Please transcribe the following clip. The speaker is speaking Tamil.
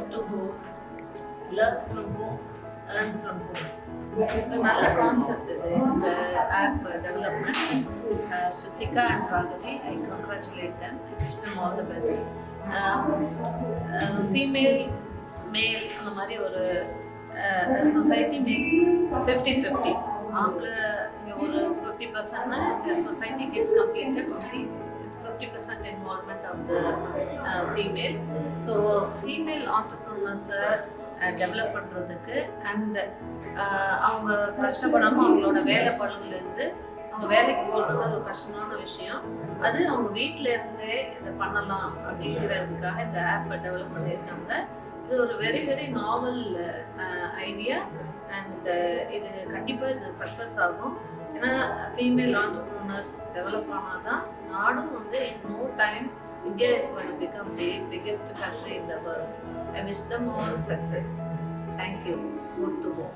Ho2Ho, learn from home, earn from home. நல்ல கான்செப்ட் இது. இந்த app development Sruthika and Raghavi, I congratulate them. I wish them all the best. Female male அந்த மாதிரி ஒரு சொசைட்டி மேக்ஸ் 50-50. ஆம்பளை ஒரு 50%னா society gets completed only 50% involvement of the female. So female entrepreneurs develop பண்ணுறதுக்கு அண்ட் அவங்க கஷ்டப்படாமல் அவங்களோட வேலை பழுவிலேருந்து அவங்க வேலைக்கு போகிறது ஒரு கஷ்டமான விஷயம். அது அவங்க வீட்டில் இருந்தே இதை பண்ணலாம் அப்படிங்கிறதுக்காக இந்த ஆப்பை டெவலப் பண்ணியிருக்காங்க. இது ஒரு very very novel idea and இது கண்டிப்பாக இது சக்ஸஸ் ஆகும். ஏன்னா ஃபீமேல் ஆண்டர்ப்ரனர்ஸ் டெவலப் ஆனால் தான் நாடும் வந்து in no time India is going to become the biggest country in the world. I wish them all success. Thank you. Ho2Ho.